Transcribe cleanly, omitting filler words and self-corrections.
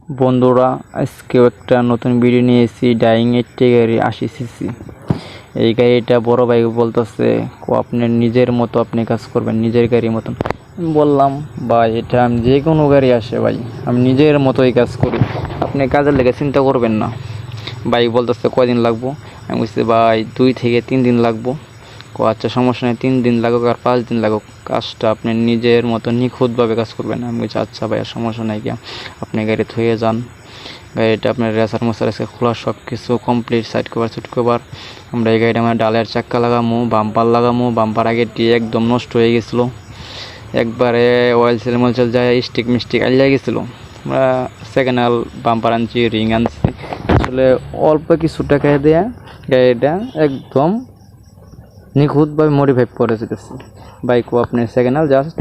বন্ধুরা, আজকেও একটা নতুন ভিডিও নিয়ে এসেছি। ডাইং এইটটি গাড়ি 80 সিসি। এই গাড়িটা বড় ভাই বলতেছে আপনার নিজের মতো আপনি কাজ করবেন, নিজের গাড়ির মতন। আমি বললাম ভাই এটা আমি যে কোনো গাড়ি আসে ভাই, আমি নিজের মতোই কাজ করি, আপনি কাজের লেগে চিন্তা করবেন না। ভাই বলতেছে কয়দিন লাগবো? আমি বলছি ভাই 2 থেকে 3 দিন লাগবো। আচ্ছা সমস্যা নেই, 3 দিন লাগুক আর 5 দিন লাগুক, কাজটা আপনি নিজের মতো নিখুঁতভাবে কাজ করবেন। আমি বলছি আচ্ছা ভাইয়া সমস্যা নাই, গিয়া আপনি গাড়ি থুয়ে যান। গাড়িটা আপনার রেসার মশার এসে খোলা, সব কিছু complete, side cover suit cover. আমরা এই গাড়িটা আমার ডালের চাক্কা লাগামো, বাম্পার লাগামো। বাম্পার আগে দিয়ে একদম নষ্ট হয়ে গেছিলো, একবারে অয়েল সেল মলসেল যায় স্টিক মিস্টিক আলিয়া গেছিলো। আমরা সেকেন্ড হ্যান্ড বাম্পার আনছি, রিং আনছি, আসলে অল্প কিছু টাকা দেয়া গাড়িটা একদম নিখুঁতভাবে মডিফাই করে যেতেছি। বাইকও আপনি সেকেন্ড হ্যান্ড জাস্ট